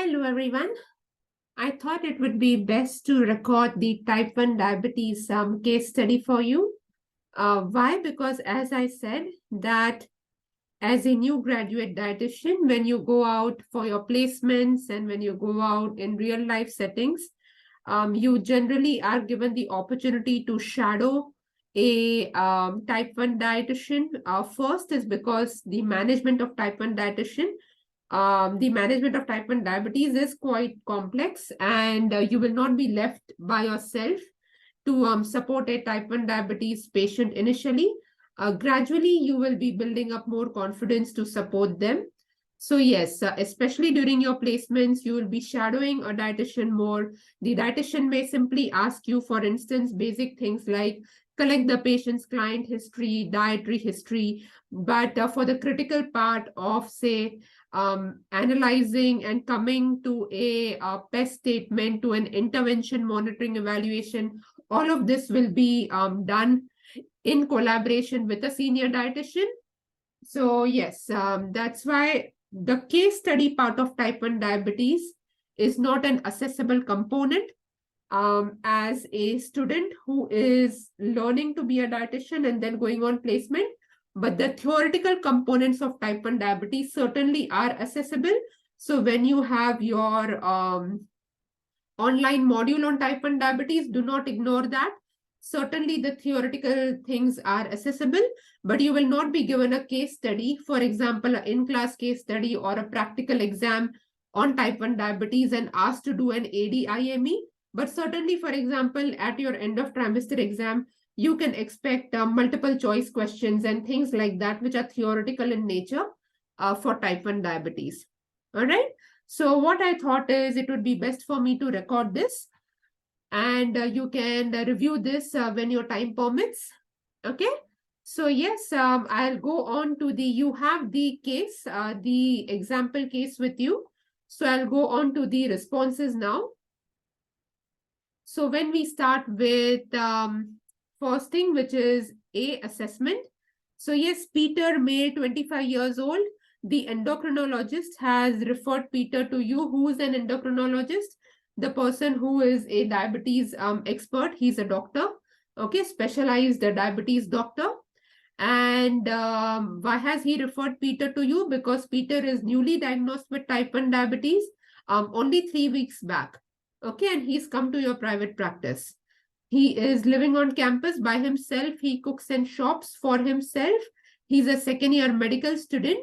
Hello, everyone. I thought it would be best to record the type 1 diabetes case study for you. Why? Because as I said, that as a new graduate dietitian, when you go out for your placements and when you go out in real life settings, you generally are given the opportunity to shadow a type 1 dietitian. First is because the management of type 1 dietitian the management of type 1 diabetes is quite complex, and you will not be left by yourself to support a type 1 diabetes patient initially. Gradually, you will be building up more confidence to support them. So yes, especially during your placements, you will be shadowing a dietitian more. The dietitian may simply ask you, for instance, basic things like collect the patient's client history, dietary history. But for the critical part of, say, analyzing and coming to a PES statement, to an intervention monitoring evaluation, all of this will be done in collaboration with a senior dietitian. So yes, that's why the case study part of type 1 diabetes is not an accessible component. As a student who is learning to be a dietitian and then going on placement, but the theoretical components of type 1 diabetes certainly are accessible. So when you have your online module on type 1 diabetes, do not ignore that. Certainly the theoretical things are accessible, but you will not be given a case study, for example, an in-class case study or a practical exam on type 1 diabetes and asked to do an ADIME. But certainly, for example, at your end of trimester exam, you can expect multiple choice questions and things like that, which are theoretical in nature for type 1 diabetes. All right. So what I thought is it would be best for me to record this, and you can review this when your time permits. Okay. So yes, I'll go on to you have the case, the example case with you. So I'll go on to the responses now. So when we start with first thing, which is A, assessment. So yes, Peter, male, 25 years old. The endocrinologist has referred Peter to you. Who is an endocrinologist? The person who is a diabetes expert. He's a doctor, okay, specialized diabetes doctor. And why has he referred Peter to you? Because Peter is newly diagnosed with type 1 diabetes only 3 weeks back. Okay, and he's come to your private practice. He is living on campus by himself. He cooks and shops for himself. He's a second-year medical student.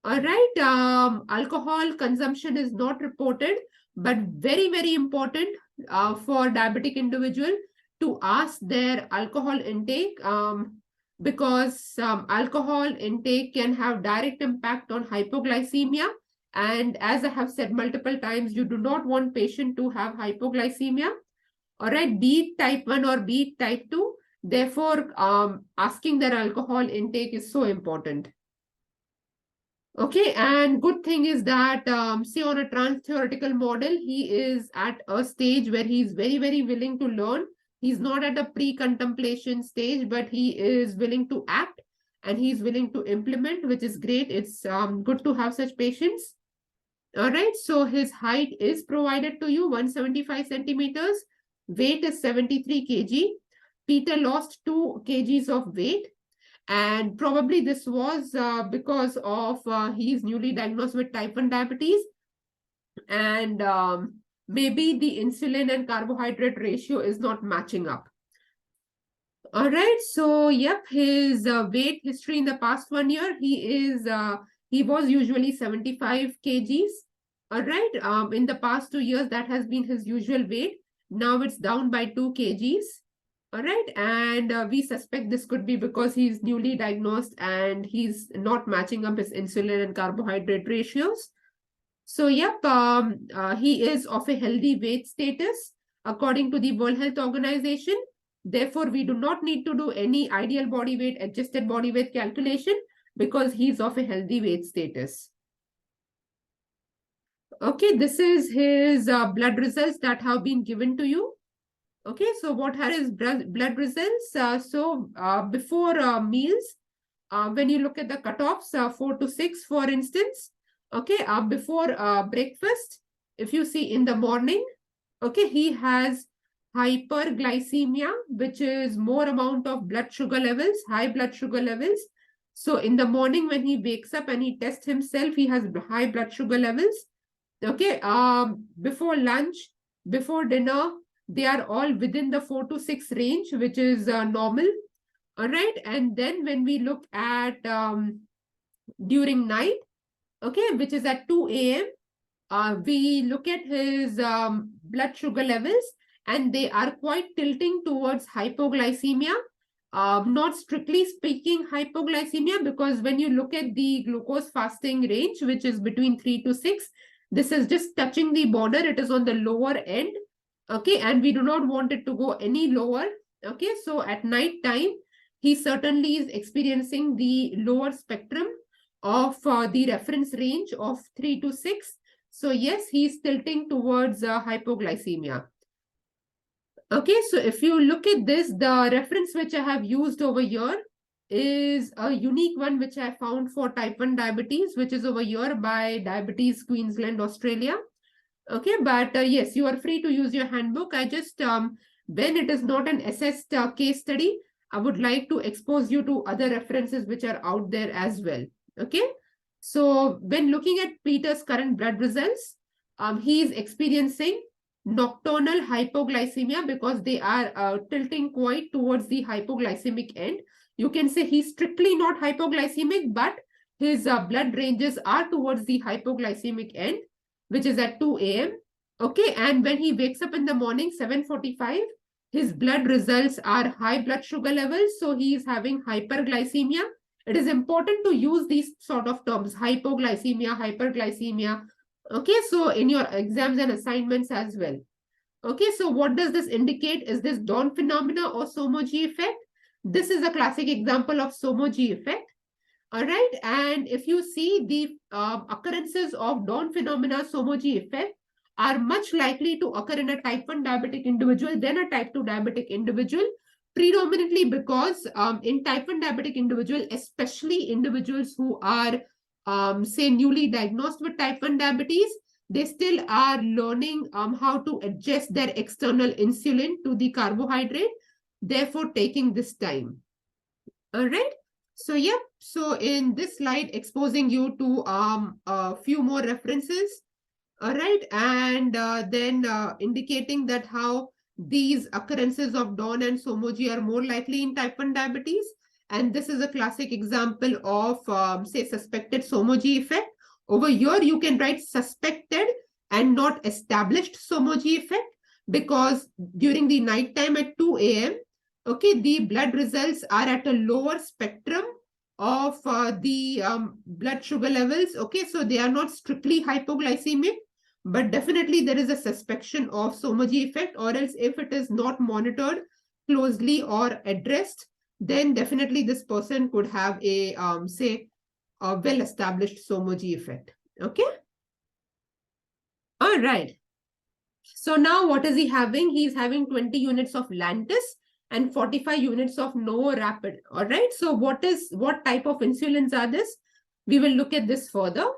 All right, alcohol consumption is not reported, but very, very important for diabetic individual to ask their alcohol intake because alcohol intake can have direct impact on hypoglycemia. And as I have said multiple times, you do not want patient to have hypoglycemia. All right, be it type 1 or be it type 2. Therefore, asking their alcohol intake is so important. Okay, and good thing is that, say on a trans-theoretical model, he is at a stage where he's very, very willing to learn. He's not at a pre-contemplation stage, but he is willing to act and he's willing to implement, which is great. It's good to have such patients. All right, so his height is provided to you, 175 centimeters. Weight is 73 kg. Peter lost 2 kgs of weight. And probably this was because of he's newly diagnosed with type 1 diabetes. And maybe the insulin and carbohydrate ratio is not matching up. All right. So, yep, his weight history in the past 1 year, he was usually 75 kgs. All right. In the past 2 years, that has been his usual weight. Now it's down by 2 kgs. All right, and we suspect this could be because he's newly diagnosed and he's not matching up his insulin and carbohydrate ratios. So, yep, he is of a healthy weight status according to the World Health Organization. Therefore, we do not need to do any ideal body weight, adjusted body weight calculation because he's of a healthy weight status. Okay, this is his blood results that have been given to you. Okay, so what are his blood results? Before meals, when you look at the cutoffs, 4 to 6, for instance, okay, before breakfast, if you see in the morning, okay, he has hyperglycemia, which is more amount of blood sugar levels, high blood sugar levels. So in the morning when he wakes up and he tests himself, he has high blood sugar levels. Okay, before lunch, before dinner, they are all within the 4 to 6 range, which is normal. All right, and then when we look at during night, okay, which is at 2 a.m., we look at his blood sugar levels, and they are quite tilting towards hypoglycemia. Not strictly speaking hypoglycemia, because when you look at the glucose fasting range, which is between 3 to 6, this is just touching the border. It is on the lower end. Okay, and we do not want it to go any lower. Okay, so at night time, he certainly is experiencing the lower spectrum of the reference range of 3 to 6. So yes, he's tilting towards hypoglycemia. Okay, so if you look at this, the reference which I have used over here is a unique one which I found for type 1 diabetes, which is over here by Diabetes Queensland, Australia. Okay, but yes, you are free to use your handbook. I just, when it is not an assessed case study, I would like to expose you to other references which are out there as well. Okay, so when looking at Peter's current blood results, he is experiencing nocturnal hypoglycemia because they are tilting quite towards the hypoglycemic end. You can say he's strictly not hypoglycemic, but his blood ranges are towards the hypoglycemic end, which is at 2 a.m. Okay, and when he wakes up in the morning, 7:45, his blood results are high blood sugar levels, so he is having hyperglycemia. It is important to use these sort of terms, hypoglycemia, hyperglycemia. Okay, so in your exams and assignments as well. Okay, so what does this indicate? Is this Dawn phenomena or SOMO-G effect? This is a classic example of SOMO-G effect. All right, and if you see the occurrences of Dawn phenomena, SOMO-G effect, are much likely to occur in a type 1 diabetic individual than a type 2 diabetic individual, predominantly because in type 1 diabetic individual, especially individuals who are, say, newly diagnosed with type 1 diabetes, they still are learning how to adjust their external insulin to the carbohydrate, therefore taking this time. All right. So, yeah, so in this slide, exposing you to a few more references. All right, and then indicating that how these occurrences of Dawn and SOMO-G are more likely in type 1 diabetes. And this is a classic example of, say, suspected SOMO-G effect. Over here, you can write suspected and not established SOMO-G effect, because during the night time at 2 a.m., okay, the blood results are at a lower spectrum of the blood sugar levels. Okay, so they are not strictly hypoglycemic, but definitely there is a suspicion of SOMO-G effect, or else if it is not monitored closely or addressed, then definitely this person could have a, say, a well-established SOMO-G effect. Okay. All right. So now what is he having? He's having 20 units of Lantus and 45 units of Novo Rapid. All right. So what type of insulins are this? We will look at this further.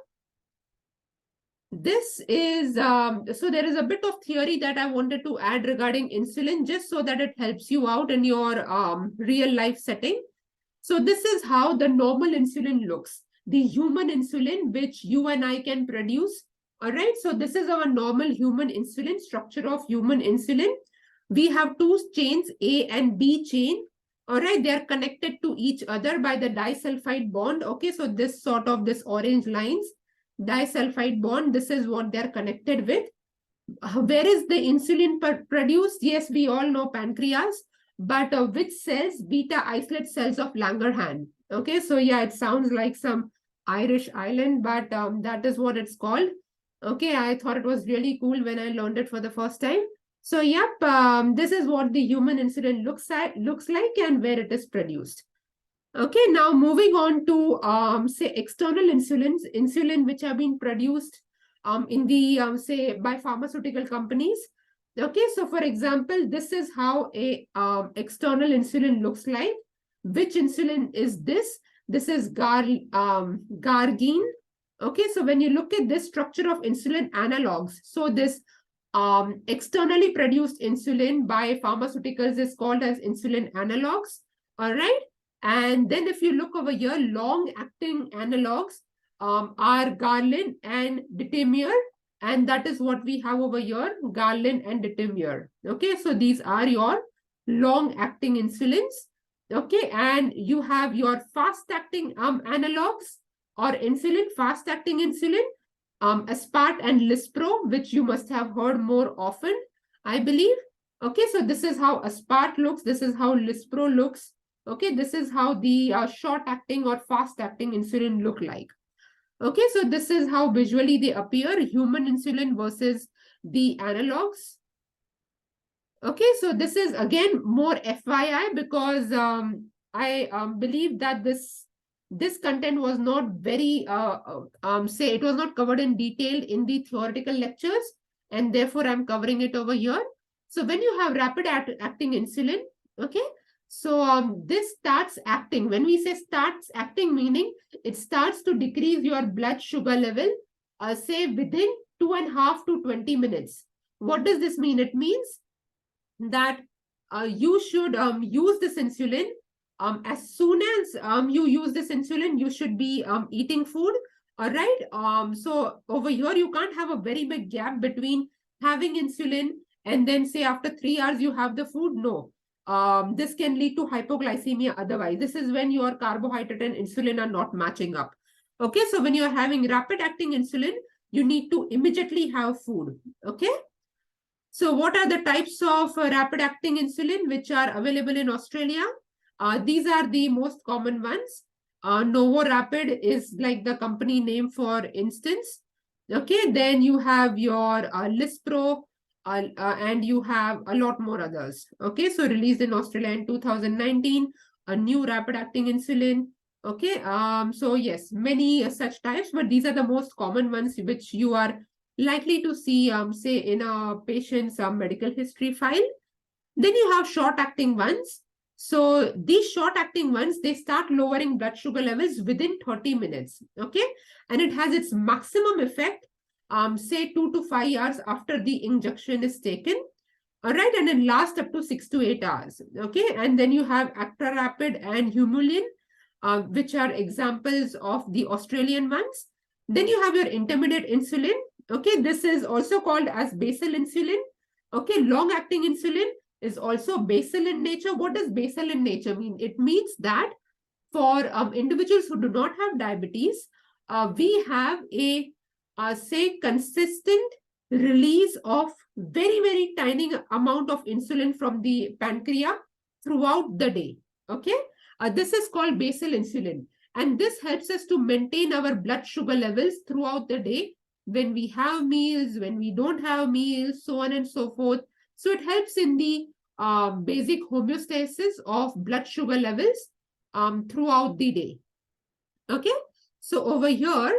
This is, so there is a bit of theory that I wanted to add regarding insulin, just so that it helps you out in your real life setting. So this is how the normal insulin looks. The human insulin, which you and I can produce. All right. So this is our normal human insulin, structure of human insulin. We have two chains, A and B chain. All right. They are connected to each other by the disulfide bond. Okay. So this sort of this orange lines, disulfide bond, this is what they're connected with. Where is the insulin produced? Yes, we all know pancreas, but which cells? Beta isolate cells of Langerhans. Okay, so yeah, it sounds like some Irish island, but that is what it's called. Okay, I thought it was really cool when I learned it for the first time. So yep, this is what the human insulin looks like and where it is produced. Okay, now moving on to say external insulin which have been produced in the say by pharmaceutical companies. Okay, so for example, this is how a external insulin looks like. Which insulin is this? This is Gargine. Okay, so when you look at this structure of insulin analogs, so this externally produced insulin by pharmaceuticals is called as insulin analogs. All right. And then if you look over here, long-acting analogs are Garlin and Detemir. And that is what we have over here, Garlin and Detemir. Okay, so these are your long-acting insulins. Okay, and you have your fast-acting analogs or insulin, fast-acting insulin, Aspart and Lispro, which you must have heard more often, I believe. Okay, so this is how Aspart looks. This is how Lispro looks. Okay, this is how the short-acting or fast-acting insulin look like. Okay, so this is how visually they appear, human insulin versus the analogs. Okay, so this is again more FYI because I believe that this content was not very say it was not covered in detail in the theoretical lectures, and therefore I'm covering it over here. So when you have rapid acting insulin, okay, so this starts acting. When we say starts acting, meaning it starts to decrease your blood sugar level, say within 2.5 to 20 minutes. What does this mean? It means that you should use this insulin as soon as you use this insulin, you should be eating food. All right. So over here, you can't have a very big gap between having insulin and then say after 3 hours you have the food. No. This can lead to hypoglycemia otherwise. This is when your carbohydrate and insulin are not matching up. Okay. So when you're having rapid acting insulin, you need to immediately have food. Okay. So what are the types of rapid acting insulin which are available in Australia? These are the most common ones. Novo Rapid is like the company name, for instance. Okay, then you have your Lispro, and you have a lot more others. Okay, so released in Australia in 2019, a new rapid acting insulin. Okay, so yes, many such types, but these are the most common ones which you are likely to see, say, in a patient's medical history file. Then you have short-acting ones. So these short-acting ones, they start lowering blood sugar levels within 30 minutes, okay? And it has its maximum effect, say 2 to 5 hours after the injection is taken, all right? And it lasts up to 6 to 8 hours, okay? And then you have Actrarapid and Humulin, which are examples of the Australian ones. Then you have your intermediate insulin. Okay, this is also called as basal insulin. Okay, long-acting insulin is also basal in nature. What does basal in nature mean? It means that for individuals who do not have diabetes, we have a, say, consistent release of very, very tiny amount of insulin from the pancreas throughout the day. Okay, this is called basal insulin. And this helps us to maintain our blood sugar levels throughout the day, when we have meals, when we don't have meals, so on and so forth. So it helps in the basic homeostasis of blood sugar levels throughout the day. Okay, so over here,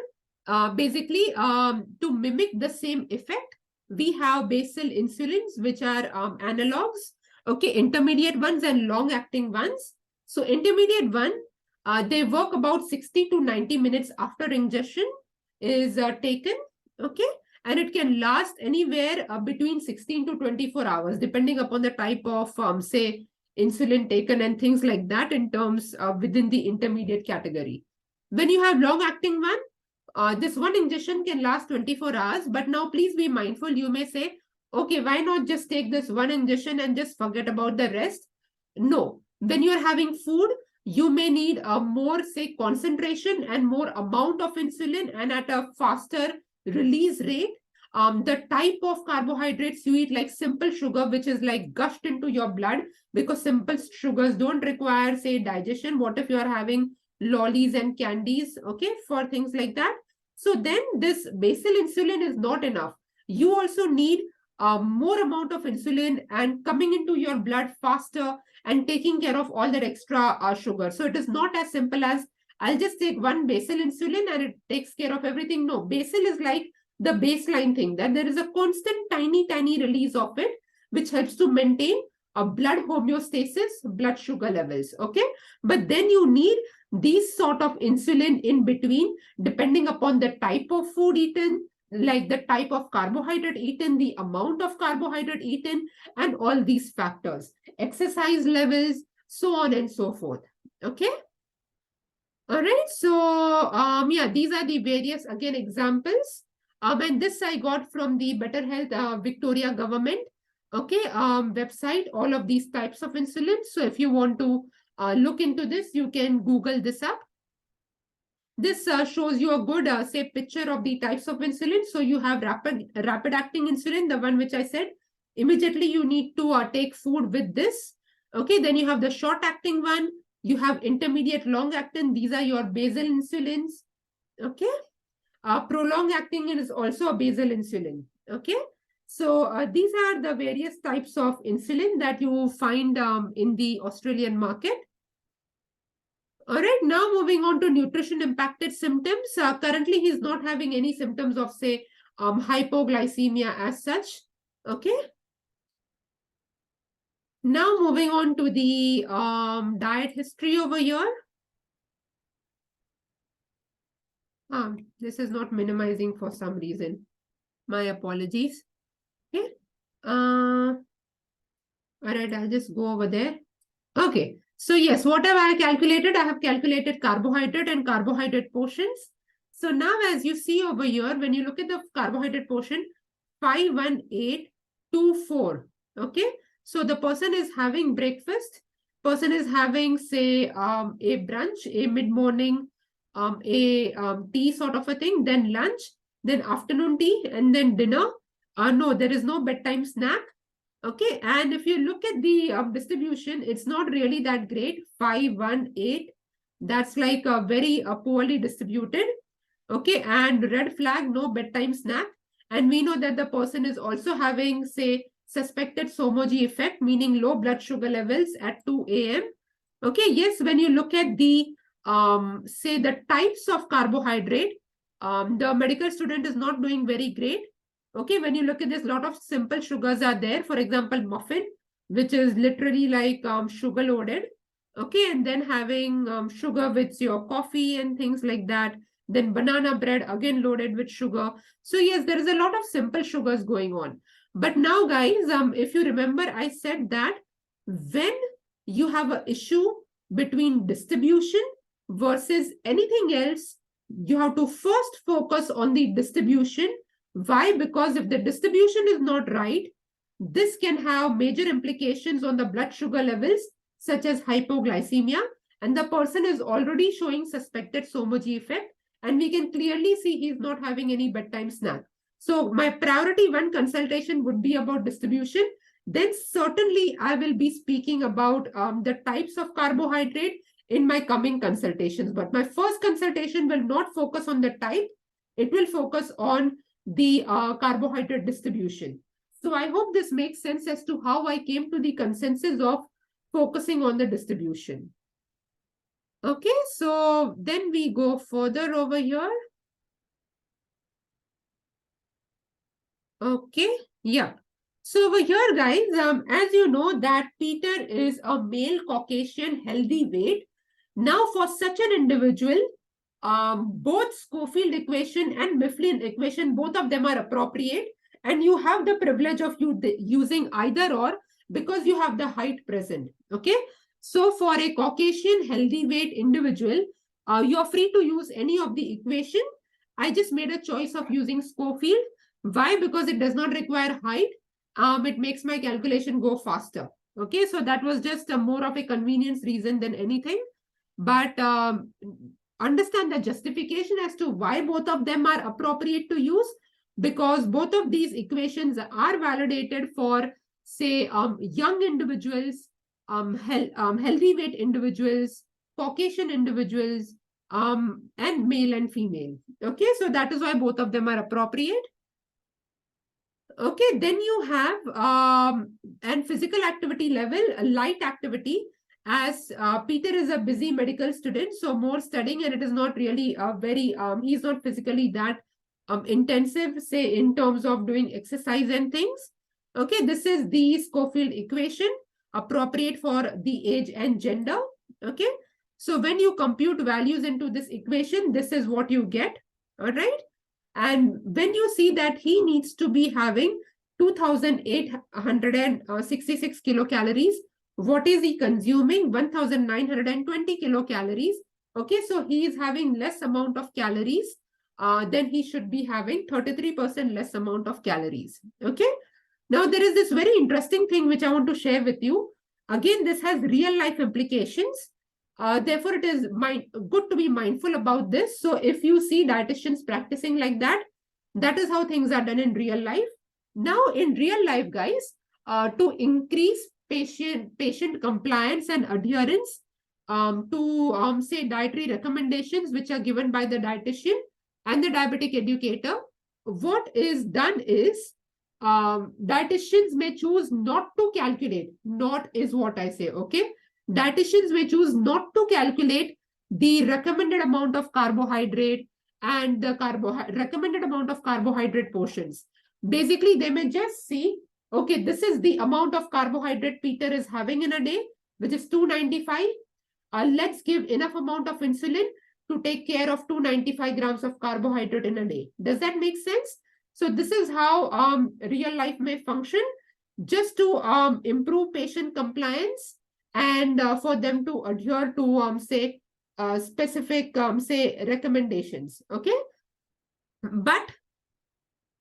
basically to mimic the same effect, we have basal insulins, which are analogs, okay, intermediate ones and long-acting ones. So intermediate one, they work about 60 to 90 minutes after ingestion is taken, okay, and it can last anywhere between 16 to 24 hours, depending upon the type of, say, insulin taken and things like that in terms within the intermediate category. When you have long-acting one, this one injection can last 24 hours, but now please be mindful. You may say, okay, why not just take this one injection and just forget about the rest? No, when you're having food, you may need a more, say, concentration and more amount of insulin and at a faster release rate. The type of carbohydrates you eat, like simple sugar, which is like gushed into your blood, because simple sugars don't require, say, digestion. What if you're having lollies and candies, okay, for things like that? So then this basal insulin is not enough. You also need more amount of insulin and coming into your blood faster and taking care of all that extra sugar. So it is not as simple as I'll just take one basal insulin and it takes care of everything. No, basal is like the baseline thing, that there is a constant tiny release of it, which helps to maintain blood homeostasis, blood sugar levels. Okay, but then you need these sort of insulin in between, depending upon the type of food eaten, like the type of carbohydrate eaten, the amount of carbohydrate eaten, and all these factors, exercise levels, so on and so forth. Okay. All right. So, yeah, these are the various, again, examples. And this I got from the Better Health Victoria government, okay, website, all of these types of insulin. So if you want to look into this, you can Google this up. This shows you a good, say, picture of the types of insulin. So you have rapid acting insulin, the one which I said. Immediately you need to take food with this. Okay, then you have the short acting one. You have intermediate long acting. These are your basal insulins. Okay. Prolonged acting is also a basal insulin. Okay. So these are the various types of insulin that you find in the Australian market. All right, now moving on to nutrition impacted symptoms. Currently, he's not having any symptoms of, say, hypoglycemia as such. Okay. Now moving on to the diet history over here. This is not minimizing for some reason. My apologies. Okay. All right, I'll just go over there. Okay. So yes, what have I calculated? I have calculated carbohydrate and carbohydrate portions. So now as you see over here, when you look at the carbohydrate portion, 51824. Okay. So the person is having breakfast. Person is having, say, a brunch, a mid-morning, a tea sort of a thing, then lunch, then afternoon tea, and then dinner. No, there is no bedtime snack. Okay, and if you look at the distribution, it's not really that great. 518, that's like very poorly distributed. Okay, and red flag, no bedtime snack. And we know that the person is also having, say, suspected Somogy effect, meaning low blood sugar levels at 2 a.m. Okay, yes, when you look at the, say, the types of carbohydrate, the medical student is not doing very great. Okay, when you look at this, a lot of simple sugars are there. For example, muffin, which is literally like sugar loaded. Okay, and then having sugar with your coffee and things like that. Then banana bread, again loaded with sugar. So yes, there is a lot of simple sugars going on. But now, guys, if you remember, I said that when you have an issue between distribution versus anything else, you have to first focus on the distribution. Why? Because if the distribution is not right, this can have major implications on the blood sugar levels, such as hypoglycemia, and the person is already showing suspected Somogy effect, and we can clearly see he's not having any bedtime snack. So my priority one consultation would be about distribution. Then certainly I will be speaking about the types of carbohydrate in my coming consultations. But my first consultation will not focus on the type. It will focus on the carbohydrate distribution. So I hope this makes sense as to how I came to the consensus of focusing on the distribution. Okay, so then we go further over here. Okay, yeah. So over here, guys, as you know that Peter is a male Caucasian healthy weight. Now for such an individual, both Schofield equation and Mifflin equation, both of them are appropriate. And you have the privilege of using either or because you have the height present. Okay. So for a Caucasian healthy weight individual, you're free to use any of the equation. I just made a choice of using Schofield. Why? Because it does not require height. It makes my calculation go faster. Okay. So that was just a more of a convenience reason than anything. But understand the justification as to why both of them are appropriate to use, because both of these equations are validated for, say, young individuals, healthy weight individuals, Caucasian individuals, and male and female. Okay, so that is why both of them are appropriate. Okay, then you have and physical activity level, light activity. As Peter is a busy medical student, so more studying, and it is not really very, he's not physically that intensive, say, in terms of doing exercise and things. Okay, this is the Schofield equation. appropriate for the age and gender. Okay. So when you compute values into this equation, this is what you get. All right. And when you see that he needs to be having 2,866 kilocalories, what is he consuming? 1,920 kilocalories. Okay, so he is having less amount of calories. Then he should be having 33% less amount of calories. Okay. Now there is this very interesting thing which I want to share with you. Again, this has real life implications. Therefore, it is good to be mindful about this. So if you see dietitians practicing like that, that is how things are done in real life. Now, in real life, guys, to increase patient compliance and adherence to say dietary recommendations which are given by the dietitian and the diabetic educator, what is done is dietitians may choose not to calculate. Not is what I say, okay? Dietitians may choose not to calculate the recommended amount of carbohydrate and the recommended amount of carbohydrate portions. Basically, they may just see, okay, this is the amount of carbohydrate Peter is having in a day, which is 295. Let's give enough amount of insulin to take care of 295 grams of carbohydrate in a day. Does that make sense? So this is how real life may function, just to improve patient compliance and for them to adhere to say specific say recommendations. Okay, but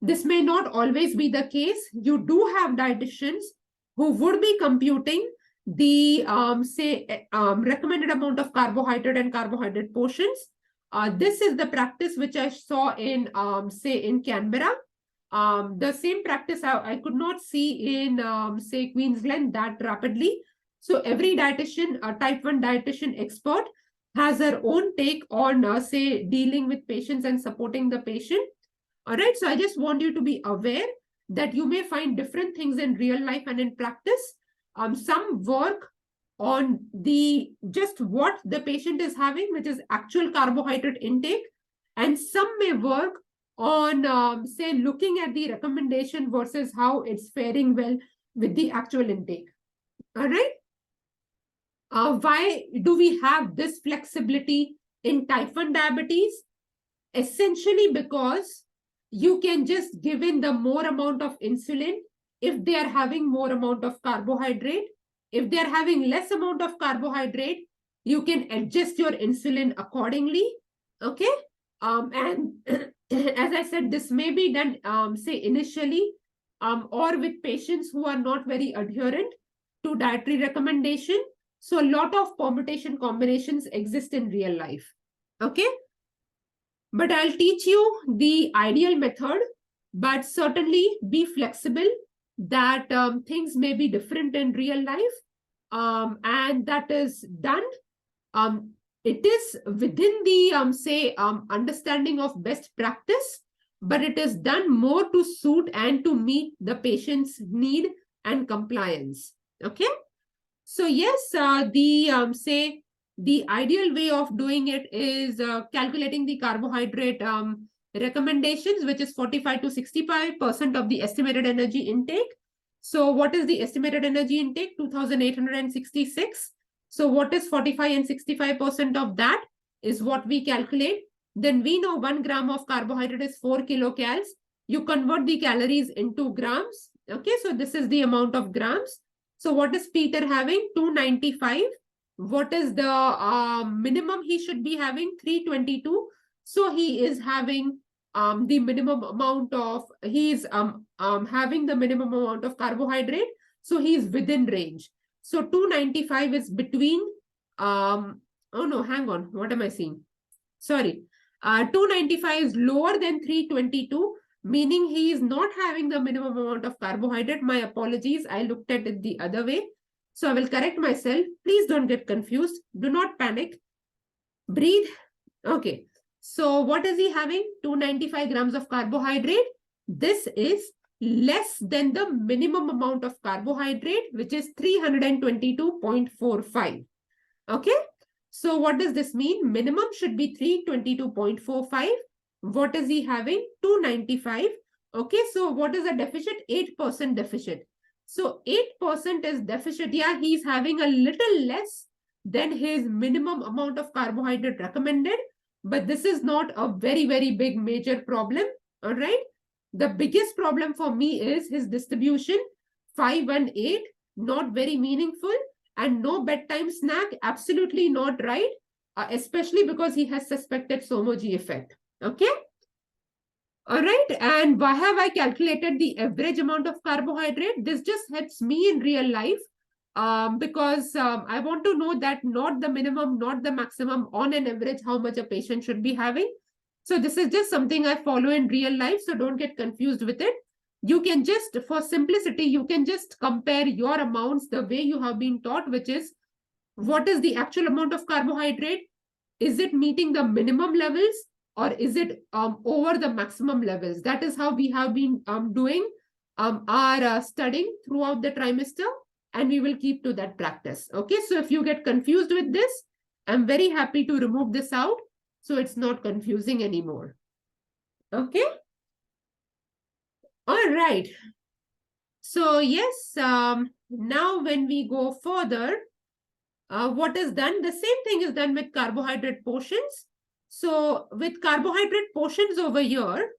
this may not always be the case. You do have dietitians who would be computing the say recommended amount of carbohydrate and carbohydrate portions. This is the practice which I saw in say in Canberra. The same practice I could not see in say Queensland that rapidly. So every dietitian, type 1 dietitian expert, has her own take on say dealing with patients and supporting the patient. All right, so I just want you to be aware that you may find different things in real life and in practice. Some work on the just what the patient is having, which is actual carbohydrate intake, and some may work on say looking at the recommendation versus how it's faring well with the actual intake. All right. Why do we have this flexibility in type 1 diabetes? Essentially because you can just give in the more amount of insulin if they are having more amount of carbohydrate. If they are having less amount of carbohydrate, you can adjust your insulin accordingly. Okay. And as I said, this may be done, say initially, or with patients who are not very adherent to dietary recommendation. So a lot of permutation combinations exist in real life. Okay. But I'll teach you the ideal method, but certainly be flexible that things may be different in real life. And that is done. It is within the, say, understanding of best practice, but it is done more to suit and to meet the patient's need and compliance. Okay. So yes, say the ideal way of doing it is calculating the carbohydrate recommendations, which is 45 to 65% of the estimated energy intake. So what is the estimated energy intake? 2,866. So what is 45 and 65% of that is what we calculate. Then we know 1 gram of carbohydrate is 4 kilocalories. You convert the calories into grams. Okay, so this is the amount of grams. So what is Peter having? 295. What is the minimum he should be having? 322. So he is having the minimum amount of, he's having the minimum amount of carbohydrate. So he's within range. So 295 is between, oh no, hang on. What am I seeing? Sorry. 295 is lower than 322. Meaning he is not having the minimum amount of carbohydrate. My apologies. I looked at it the other way. So I will correct myself. Please don't get confused. Do not panic. Breathe. Okay. So what is he having? 295 grams of carbohydrate. This is less than the minimum amount of carbohydrate, which is 322.45. Okay. So what does this mean? Minimum should be 322.45. What is he having? 295. Okay, so what is the deficit? 8% deficit. So 8% is deficit. Yeah, he's having a little less than his minimum amount of carbohydrate recommended, but this is not a very, very big major problem. All right. The biggest problem for me is his distribution, 5 and 8, not very meaningful, and no bedtime snack, absolutely not right, especially because he has suspected SOMO-G effect. Okay. All right. And why have I calculated the average amount of carbohydrate? This just helps me in real life because I want to know that not the minimum, not the maximum, on an average, how much a patient should be having. So this is just something I follow in real life. So don't get confused with it. You can just, for simplicity, you can just compare your amounts the way you have been taught, which is what is the actual amount of carbohydrate? Is it meeting the minimum levels or is it over the maximum levels? That is how we have been doing our studying throughout the trimester, and we will keep to that practice. Okay, so if you get confused with this, I'm very happy to remove this out so it's not confusing anymore. Okay. All right. So yes, now when we go further, what is done? The same thing is done with carbohydrate portions. So with carbohydrate portions over here,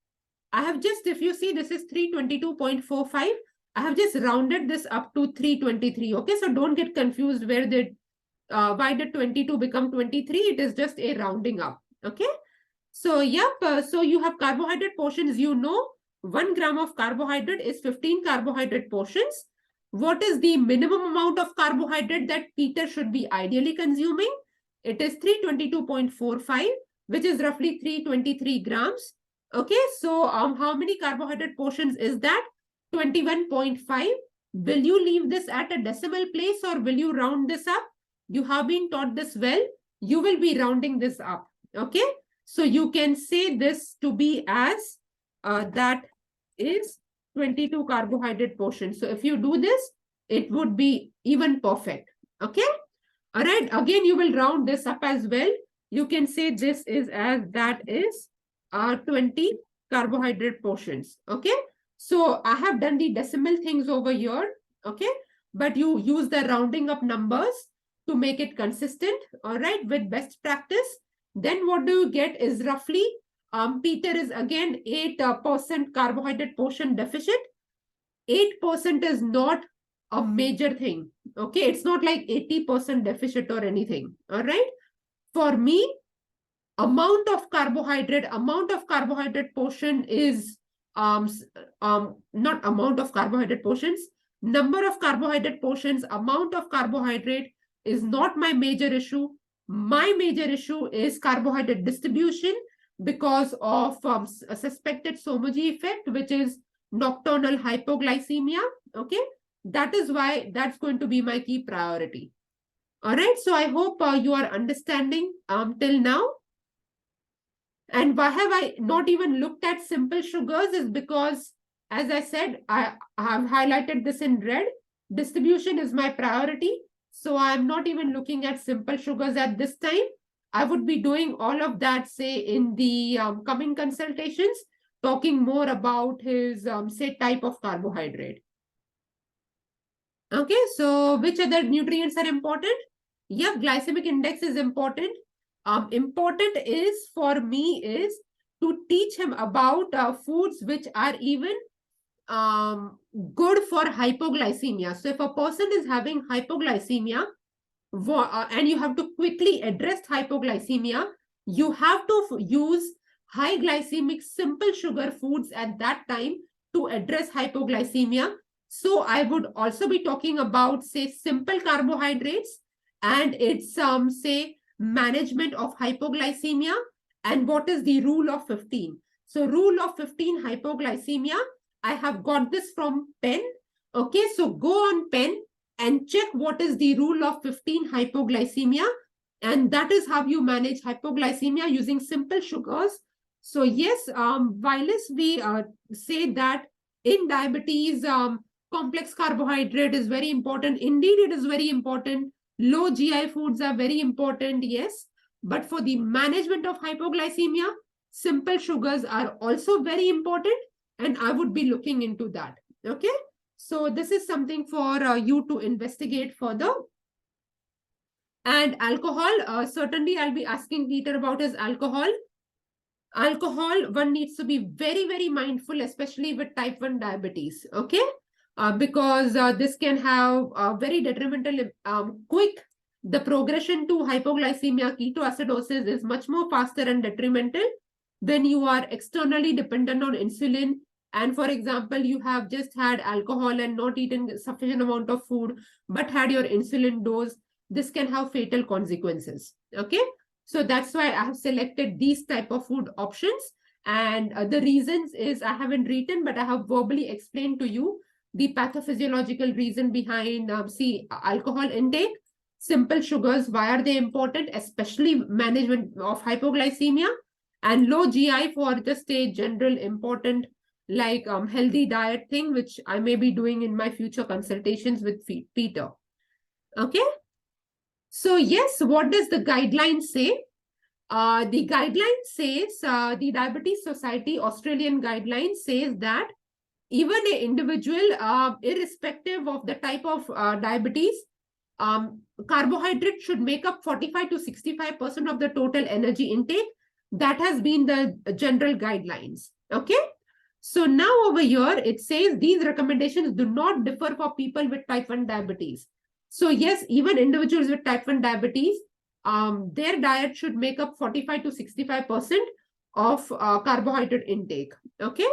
I have just, if you see, this is 322.45. I have just rounded this up to 323. Okay, so don't get confused why did 22 become 23? It is just a rounding up. Okay. So, yep. So you have carbohydrate portions, 1 gram of carbohydrate is 15 carbohydrate portions. What is the minimum amount of carbohydrate that Peter should be ideally consuming? It is 322.45, which is roughly 323 grams. Okay, so how many carbohydrate portions is that? 21.5. Will you leave this at a decimal place or will you round this up? You have been taught this well. You will be rounding this up. Okay, so you can say this to be as that is 22 carbohydrate portions. So if you do this, it would be even perfect. Okay. All right. Again, you will round this up as well. You can say this is as that is 20 carbohydrate portions. Okay. So I have done the decimal things over here. Okay. But you use the rounding up numbers to make it consistent. All right. With best practice. Then what do you get is roughly Peter is again 8% carbohydrate portion deficit. 8% is not a major thing. Okay, it's not like 80% deficit or anything. All right. For me, amount of carbohydrate portion is not amount of carbohydrate portions, number of carbohydrate portions, amount of carbohydrate is not my major issue. My major issue is carbohydrate distribution because of a suspected SOMO-G effect, which is nocturnal hypoglycemia. Okay, that is why that's going to be my key priority. All right, so I hope you are understanding till now. And why have I not even looked at simple sugars is because, as I said, I have highlighted this in red. Distribution is my priority. So I'm not even looking at simple sugars at this time. I would be doing all of that, say, in the coming consultations, talking more about his, say, type of carbohydrate. Okay, so which other nutrients are important? Yeah, glycemic index is important. Important is for me is to teach him about foods which are even good for hypoglycemia. So if a person is having hypoglycemia and you have to quickly address hypoglycemia, you have to use high glycemic simple sugar foods at that time to address hypoglycemia. So I would also be talking about, say, simple carbohydrates and its say management of hypoglycemia and what is the rule of 15. So rule of 15 hypoglycemia, I have got this from pen. Okay, so go on pen and check what is the rule of 15 hypoglycemia, and that is how you manage hypoglycemia using simple sugars. So yes, while we say that in diabetes, complex carbohydrate is very important. Indeed, it is very important. Low GI foods are very important, yes. But for the management of hypoglycemia, simple sugars are also very important. And I would be looking into that. Okay. So this is something for you to investigate further. And alcohol, certainly I'll be asking Peter about his alcohol. Alcohol, one needs to be very, very mindful, especially with type 1 diabetes, okay? Because this can have very detrimental, the progression to hypoglycemia, ketoacidosis is much more faster and detrimental when you are externally dependent on insulin. And for example, you have just had alcohol and not eaten sufficient amount of food, but had your insulin dose. This can have fatal consequences, okay? So that's why I have selected these type of food options. And the reasons is I haven't written, but I have verbally explained to you the pathophysiological reason behind, alcohol intake, simple sugars, why are they important, especially management of hypoglycemia, and low GI for just a general important like healthy diet thing, which I may be doing in my future consultations with Peter. Okay. So yes, what does the guideline say? The guideline says, the Diabetes Society Australian guideline says that even an individual, irrespective of the type of diabetes, carbohydrate should make up 45 to 65% of the total energy intake. That has been the general guidelines. Okay. So now over here, it says these recommendations do not differ for people with type 1 diabetes. So yes, even individuals with type 1 diabetes, their diet should make up 45 to 65% of carbohydrate intake. Okay.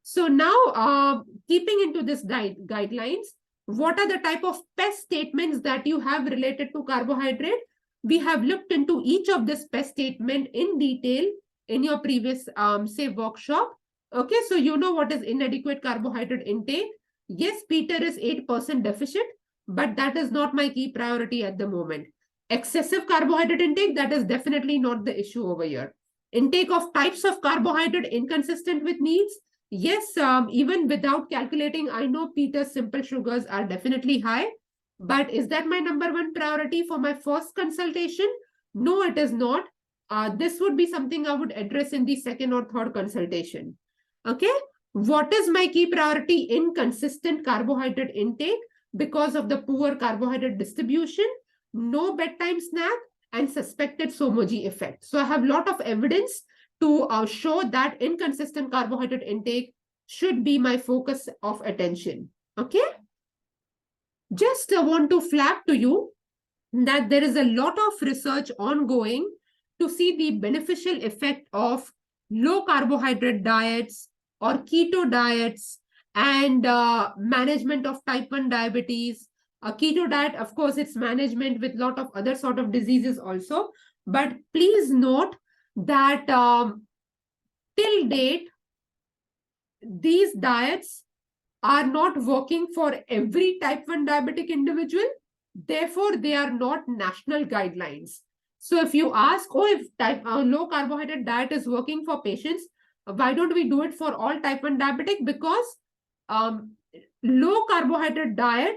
So now, keeping into this guidelines, what are the type of PES statements that you have related to carbohydrate? We have looked into each of this PES statement in detail in your previous, say, workshop. Okay, so you know what is inadequate carbohydrate intake. Yes, Peter is 8% deficient, but that is not my key priority at the moment. Excessive carbohydrate intake, that is definitely not the issue over here. Intake of types of carbohydrate inconsistent with needs. Yes, even without calculating, I know Peter's simple sugars are definitely high, but is that my number one priority for my first consultation? No, it is not. This would be something I would address in the second or third consultation. Okay. What is my key priority? Inconsistent carbohydrate intake because of the poor carbohydrate distribution, no bedtime snack, and suspected Somoji effect. So I have a lot of evidence to show that inconsistent carbohydrate intake should be my focus of attention. Okay. Just want to flag to you that there is a lot of research ongoing to see the beneficial effect of low carbohydrate diets or keto diets and management of type 1 diabetes. A keto diet, of course, it's management with a lot of other sort of diseases also. But please note that till date, these diets are not working for every type 1 diabetic individual. Therefore, they are not national guidelines. So if you ask, oh, if low carbohydrate diet is working for patients, why don't we do it for all type 1 diabetic? Because low carbohydrate diet,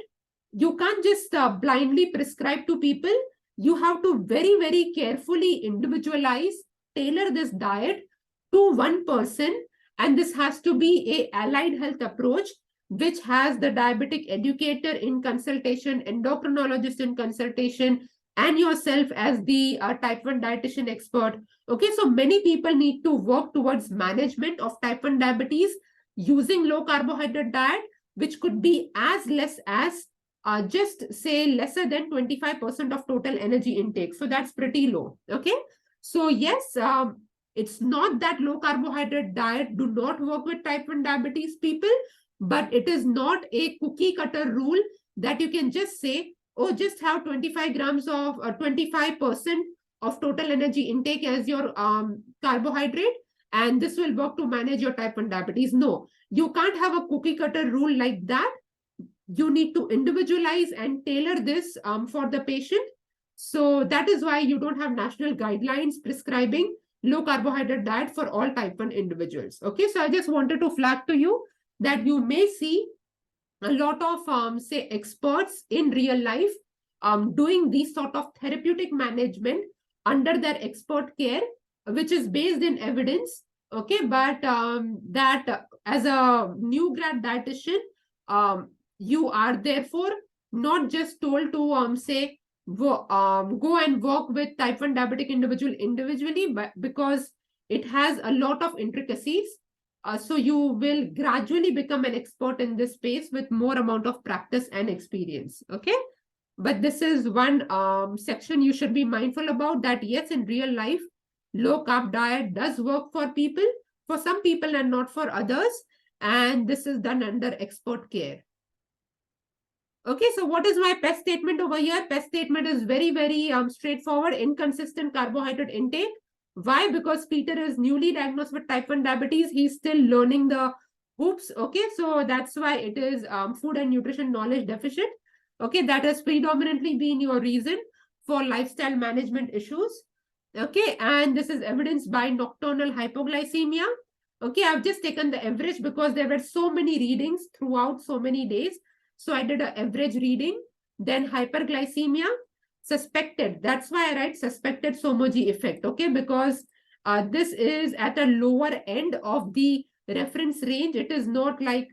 you can't just blindly prescribe to people. You have to very, very carefully individualize, tailor this diet to one person. And this has to be a allied health approach, which has the diabetic educator in consultation, endocrinologist in consultation, and yourself as the type 1 dietitian expert. Okay, so many people need to work towards management of type 1 diabetes using low carbohydrate diet, which could be as less as just say lesser than 25% of total energy intake. So that's pretty low. Okay, so yes, it's not that low carbohydrate diet do not work with type 1 diabetes people, but it is not a cookie cutter rule that you can just say, oh, just have 25 grams of 25% of total energy intake as your carbohydrate, and this will work to manage your type 1 diabetes. No, you can't have a cookie cutter rule like that. You need to individualize and tailor this for the patient. So that is why you don't have national guidelines prescribing low carbohydrate diet for all type 1 individuals. Okay, so I just wanted to flag to you that you may see a lot of say experts in real life doing these sort of therapeutic management under their expert care, which is based in evidence. Okay, but that as a new grad dietitian, you are therefore not just told to say go and work with type 1 diabetic individual individually, but because it has a lot of intricacies. So you will gradually become an expert in this space with more amount of practice and experience. Okay. But this is one section you should be mindful about, that yes, in real life, low carb diet does work for people, for some people and not for others. And this is done under expert care. Okay, so what is my PES statement over here? PES statement is very, very straightforward: inconsistent carbohydrate intake. Why? Because Peter is newly diagnosed with type 1 diabetes. He's still learning the hoops. Okay, so that's why it is food and nutrition knowledge deficient. Okay, that has predominantly been your reason for lifestyle management issues. Okay, and this is evidenced by nocturnal hypoglycemia. Okay, I've just taken the average because there were so many readings throughout so many days. So I did an average reading, then hyperglycemia, suspected. That's why I write suspected Somogy effect, okay? Because this is at a lower end of the reference range. It is not like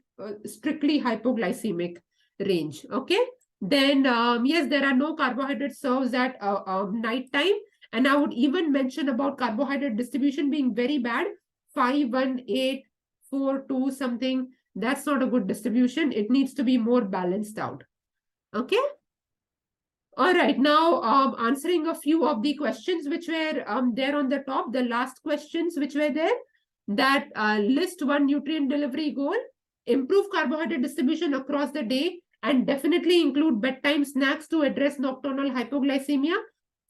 strictly hypoglycemic range, okay? Then, yes, there are no carbohydrate serves at night time. And I would even mention about carbohydrate distribution being very bad, 5, 1, 8, 4, 2, something. That's not a good distribution. It needs to be more balanced out. Okay. All right. Now, answering a few of the questions which were there on the top, the last questions which were there, that list one nutrient delivery goal, improve carbohydrate distribution across the day, and definitely include bedtime snacks to address nocturnal hypoglycemia,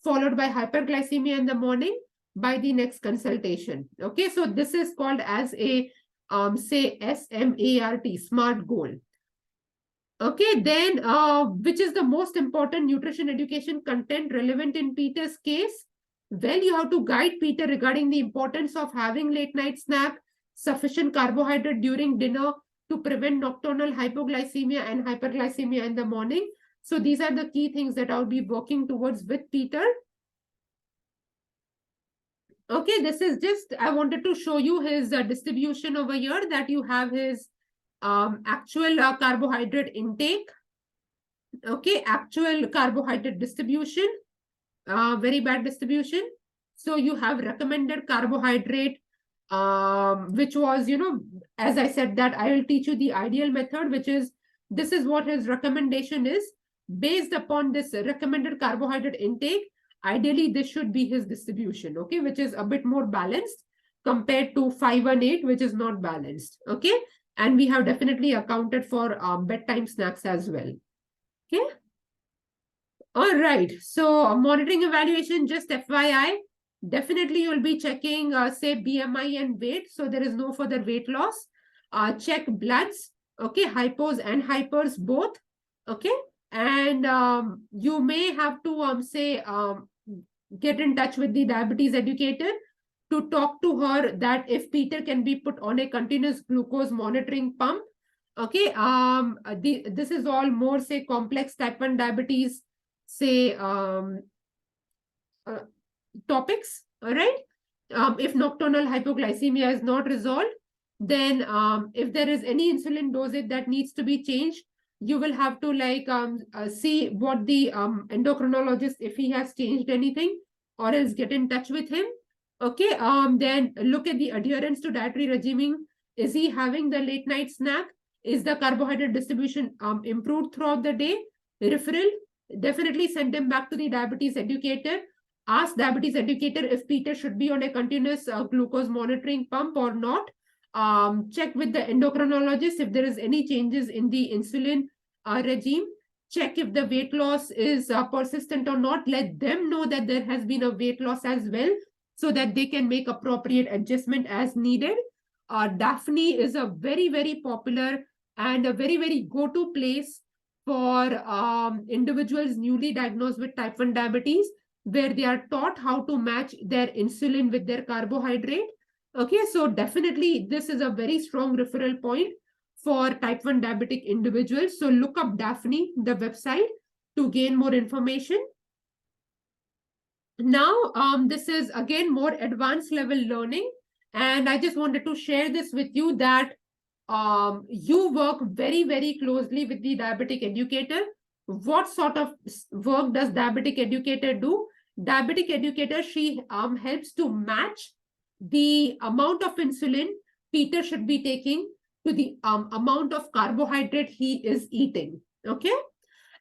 followed by hyperglycemia in the morning by the next consultation. Okay. So this is called as a, say, SMART, SMART goal. Okay, then which is the most important nutrition education content relevant in Peter's case? Well, you have to guide Peter regarding the importance of having late night snack, sufficient carbohydrate during dinner to prevent nocturnal hypoglycemia and hyperglycemia in the morning. So these are the key things that I'll be working towards with Peter. Okay, this is just, I wanted to show you his distribution over here, that you have his actual carbohydrate intake. Okay, actual carbohydrate distribution, very bad distribution. So you have recommended carbohydrate, which was, as I said, that I will teach you the ideal method, which is, this is what his recommendation is. Based upon this recommended carbohydrate intake, ideally this should be his distribution, okay, which is a bit more balanced compared to 518, which is not balanced, okay. And we have definitely accounted for bedtime snacks as well. Okay. All right. So monitoring evaluation, just FYI, definitely you'll be checking, say, BMI and weight. So there is no further weight loss. Check bloods. Okay. Hypos and hypers both. Okay. And you may have to say get in touch with the diabetes educator to talk to her that if Peter can be put on a continuous glucose monitoring pump. Okay. This is all more, say, complex type 1 diabetes, say, topics. All right. If nocturnal hypoglycemia is not resolved, then if there is any insulin dosage that needs to be changed, you will have to see what the endocrinologist, if he has changed anything, or else get in touch with him. Okay. Then look at the adherence to dietary regiming. Is he having the late night snack? Is the carbohydrate distribution improved throughout the day? Referral, definitely send him back to the diabetes educator. Ask diabetes educator if Peter should be on a continuous glucose monitoring pump or not. Check with the endocrinologist if there is any changes in the insulin regime. Check if the weight loss is persistent or not. Let them know that there has been a weight loss as well, so that they can make appropriate adjustment as needed. Daphne is a very, very popular and a very, very go-to place for individuals newly diagnosed with type 1 diabetes, where they are taught how to match their insulin with their carbohydrate. Okay, so definitely this is a very strong referral point for type 1 diabetic individuals. So look up Daphne, the website, to gain more information. Now, this is again more advanced level learning. And I just wanted to share this with you, that you work very, very closely with the diabetic educator. What sort of work does diabetic educator do? Diabetic educator, she helps to match the amount of insulin Peter should be taking to the amount of carbohydrate he is eating. Okay.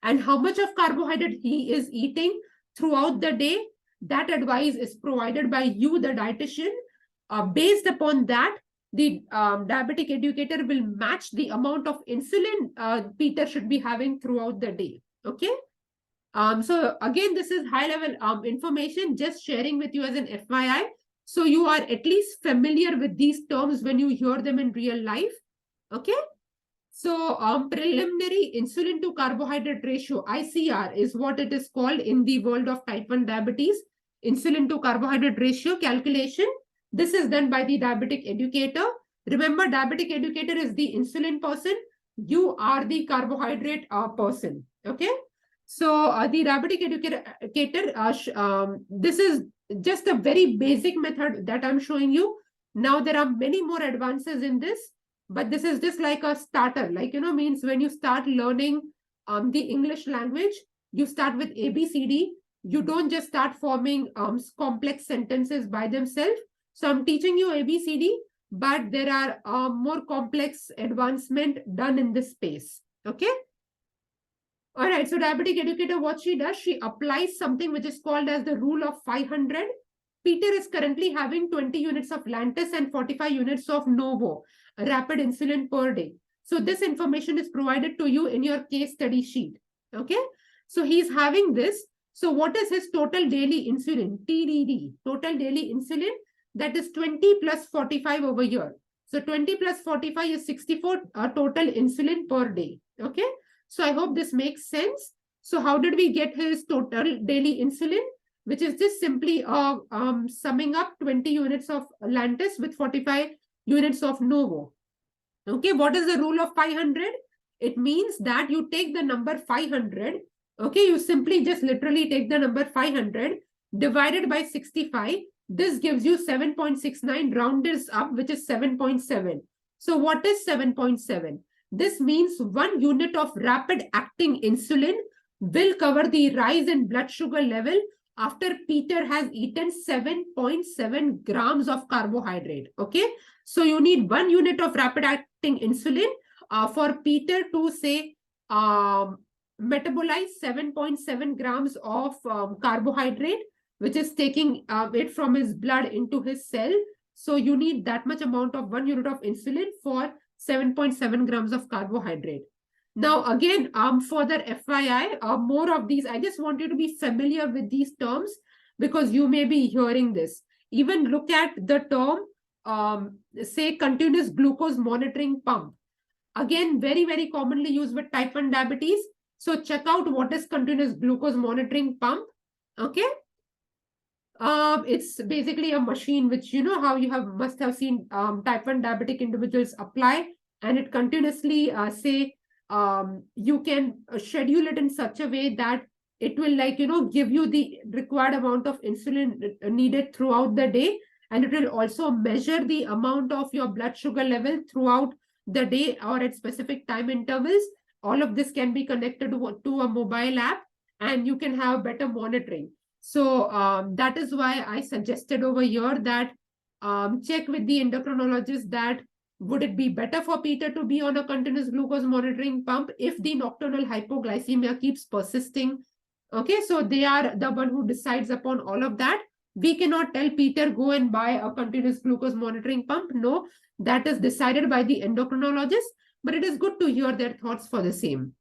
And how much of carbohydrate he is eating throughout the day, that advice is provided by you, the dietitian. Based upon that, the diabetic educator will match the amount of insulin Peter should be having throughout the day. Okay. So again, this is high level information, just sharing with you as an FYI. So you are at least familiar with these terms when you hear them in real life. Okay. So preliminary insulin to carbohydrate ratio, ICR, is what it is called in the world of type 1 diabetes. Insulin to carbohydrate ratio calculation. This is done by the diabetic educator. Remember, diabetic educator is the insulin person. You are the carbohydrate person. Okay. So the diabetic educator, this is just a very basic method that I'm showing you. Now there are many more advances in this, but this is just like a starter. Like, means when you start learning the English language, you start with ABCD. You don't just start forming complex sentences by themselves. So I'm teaching you ABCD, but there are more complex advancement done in this space. Okay. All right, so diabetic educator, what she does, she applies something which is called as the rule of 500. Peter is currently having 20 units of Lantus and 45 units of Novo, rapid insulin per day. So this information is provided to you in your case study sheet. Okay, so he's having this. So what is his total daily insulin, TDD, total daily insulin? That is 20 plus 45 over here. So 20 plus 45 is 64 total insulin per day. Okay. So I hope this makes sense. So how did we get his total daily insulin, which is just simply summing up 20 units of Lantus with 45 units of Novo. Okay, what is the rule of 500? It means that you take the number 500. Okay, you simply just literally take the number 500 divided by 65. This gives you 7.69, rounded up, which is 7.7. So what is 7.7? This means 1 unit of rapid acting insulin will cover the rise in blood sugar level after Peter has eaten 7.7 grams of carbohydrate. Okay, so you need 1 unit of rapid acting insulin for Peter to say metabolize 7.7 grams of carbohydrate, which is taking it from his blood into his cell. So you need that much amount of 1 unit of insulin for 7.7 grams of carbohydrate. Now, again, further FYI, more of these, I just want you to be familiar with these terms because you may be hearing this. Even look at the term, say, continuous glucose monitoring pump. Again, very, very commonly used with type 1 diabetes. So check out what is continuous glucose monitoring pump. Okay. It's basically a machine which, how you must have seen type 1 diabetic individuals apply, and it continuously say you can schedule it in such a way that it will give you the required amount of insulin needed throughout the day, and it will also measure the amount of your blood sugar level throughout the day or at specific time intervals. All of this can be connected to a mobile app, and you can have better monitoring. So that is why I suggested over here that check with the endocrinologist that would it be better for Peter to be on a continuous glucose monitoring pump if the nocturnal hypoglycemia keeps persisting. Okay, so they are the one who decides upon all of that. We cannot tell Peter go and buy a continuous glucose monitoring pump. No, that is decided by the endocrinologist, but it is good to hear their thoughts for the same.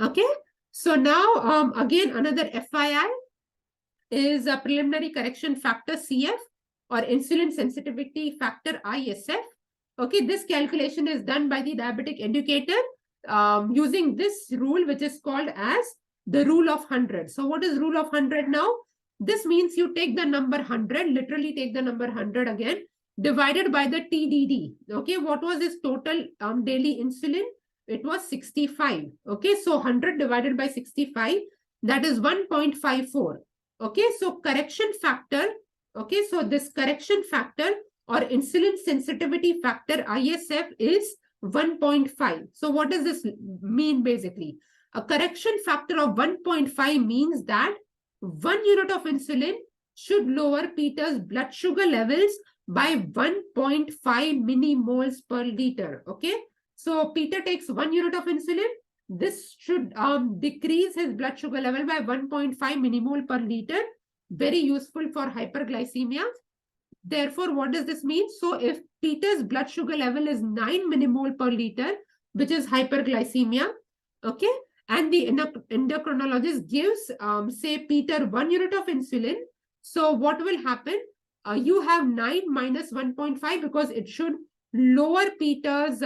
Okay, so now again another FYI is a preliminary correction factor CF or insulin sensitivity factor ISF. Okay, this calculation is done by the diabetic educator using this rule, which is called as the rule of 100. So what is rule of 100 now? This means you take the number 100, literally take the number 100 again, divided by the TDD. Okay, what was his total daily insulin? It was 65. Okay, so 100 divided by 65, that is 1.54. Okay, so correction factor. Okay, so this correction factor or insulin sensitivity factor ISF is 1.5. So what does this mean basically? A correction factor of 1.5 means that 1 unit of insulin should lower Peter's blood sugar levels by 1.5 millimoles per liter. Okay. So Peter takes 1 unit of insulin. This should decrease his blood sugar level by 1.5 millimole per liter. Very useful for hyperglycemia. Therefore, what does this mean? So if Peter's blood sugar level is 9 millimole per liter, which is hyperglycemia, okay, and the endocrinologist gives, say, Peter 1 unit of insulin. So what will happen? You have 9 minus 1.5 because it should lower Peter's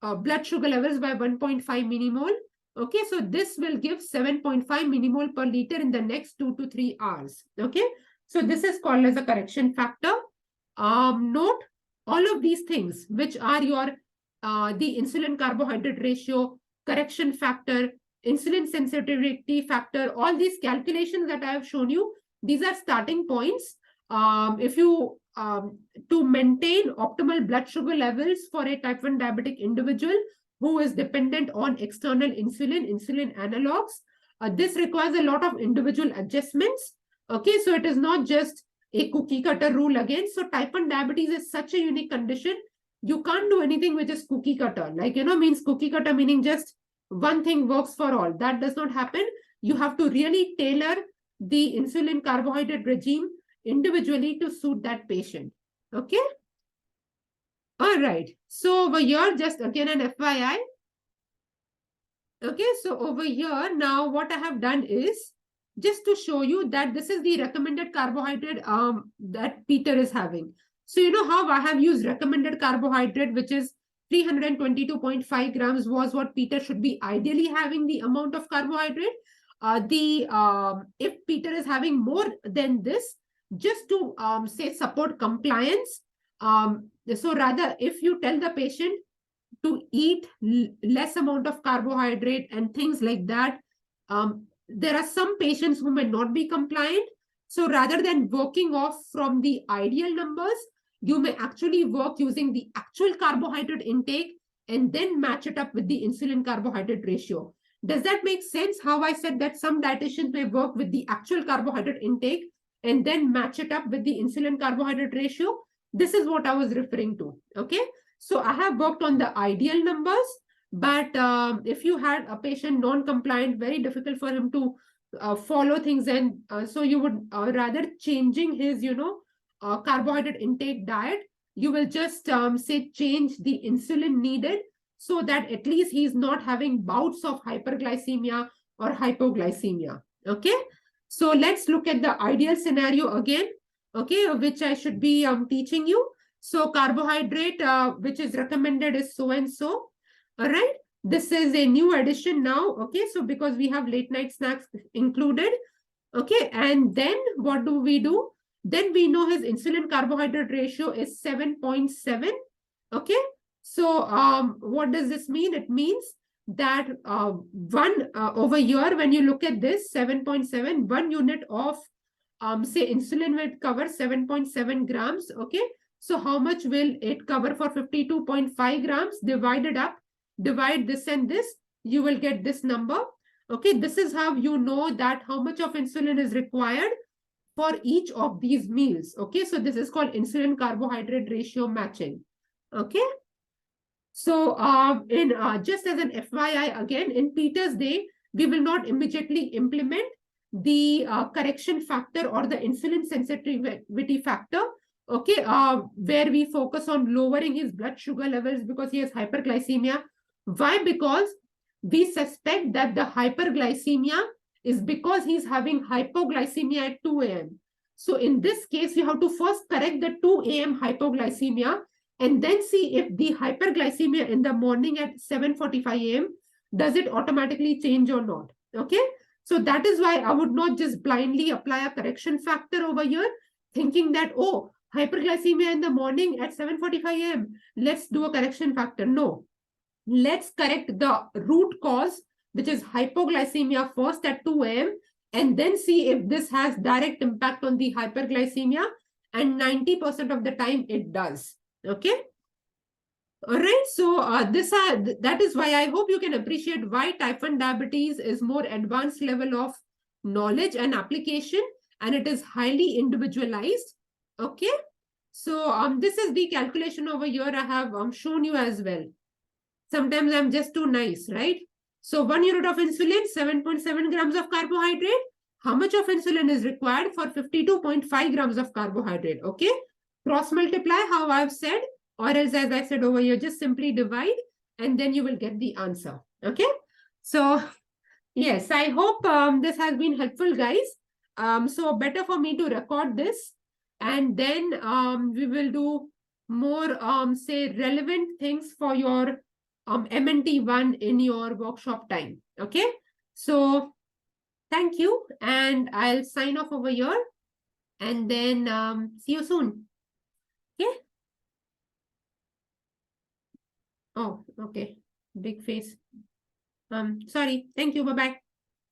blood sugar levels by 1.5 millimole. Okay, so this will give 7.5 millimole per liter in the next 2 to 3 hours. Okay, so this is called as a correction factor. Note all of these things, which are your the insulin carbohydrate ratio, correction factor, insulin sensitivity factor, all these calculations that I have shown you, these are starting points. If you to maintain optimal blood sugar levels for a type 1 diabetic individual who is dependent on external insulin analogs, this requires a lot of individual adjustments. Okay, so it is not just a cookie cutter rule again. So type 1 diabetes is such a unique condition. You can't do anything which is cookie cutter. Like, means cookie cutter meaning just one thing works for all. That does not happen. You have to really tailor the insulin carbohydrate regime individually to suit that patient. Okay. All right. So over here, just again an FYI. Okay. So over here, now what I have done is just to show you that this is the recommended carbohydrate that Peter is having. So you know how I have used recommended carbohydrate, which is 322.5 grams was what Peter should be ideally having the amount of carbohydrate. If Peter is having more than this, just to say support compliance. So rather, if you tell the patient to eat less amount of carbohydrate and things like that, there are some patients who may not be compliant. So rather than working off from the ideal numbers, you may actually work using the actual carbohydrate intake and then match it up with the insulin carbohydrate ratio. Does that make sense? How I said that some dietitians may work with the actual carbohydrate intake and then match it up with the insulin carbohydrate ratio. This is what I was referring to. Okay. So I have worked on the ideal numbers, but if you had a patient non-compliant, very difficult for him to follow things, and so you would rather changing his, carbohydrate intake diet, you will just say change the insulin needed so that at least he's not having bouts of hyperglycemia or hypoglycemia. Okay. So let's look at the ideal scenario again, okay, which I should be teaching you. So carbohydrate, which is recommended is so and so. All right. This is a new addition now. Okay. So because we have late night snacks included. Okay. And then what do? Then we know his insulin carbohydrate ratio is 7.7. Okay. So what does this mean? It means that over here, when you look at this 7.7, 1 unit of say insulin will cover 7.7 grams. Okay. So how much will it cover for 52.5 grams divided up? Divide this and this, you will get this number. Okay. This is how you know that how much of insulin is required for each of these meals. Okay. So this is called insulin carbohydrate ratio matching. Okay. So just as an FYI, again, in Peter's day, we will not immediately implement the correction factor or the insulin sensitivity factor, okay, where we focus on lowering his blood sugar levels because he has hyperglycemia. Why? Because we suspect that the hyperglycemia is because he's having hypoglycemia at 2 a.m. So in this case, you have to first correct the 2 a.m. hypoglycemia and then see if the hyperglycemia in the morning at 7:45 a.m. does it automatically change or not. Okay. So that is why I would not just blindly apply a correction factor over here, thinking that, oh, hyperglycemia in the morning at 7:45 a.m. Let's do a correction factor. No. Let's correct the root cause, which is hypoglycemia first at 2 a.m. and then see if this has direct impact on the hyperglycemia. And 90% of the time it does. Okay. All right, so that is why I hope you can appreciate why type 1 diabetes is more advanced level of knowledge and application, and it is highly individualized. Okay, so this is the calculation over here I have shown you as well. Sometimes I'm just too nice, right? So 1 unit of insulin, 7.7 grams of carbohydrate. How much of insulin is required for 52.5 grams of carbohydrate? Okay, cross multiply how I've said, or else as I said over here, just simply divide and then you will get the answer. Okay, so yes, I hope this has been helpful, guys. So better for me to record this, and then we will do more say relevant things for your MNT1 in your workshop time. Okay, so thank you, and I'll sign off over here, and then see you soon. Okay. Oh, okay. Big face. Sorry. Thank you. Bye bye.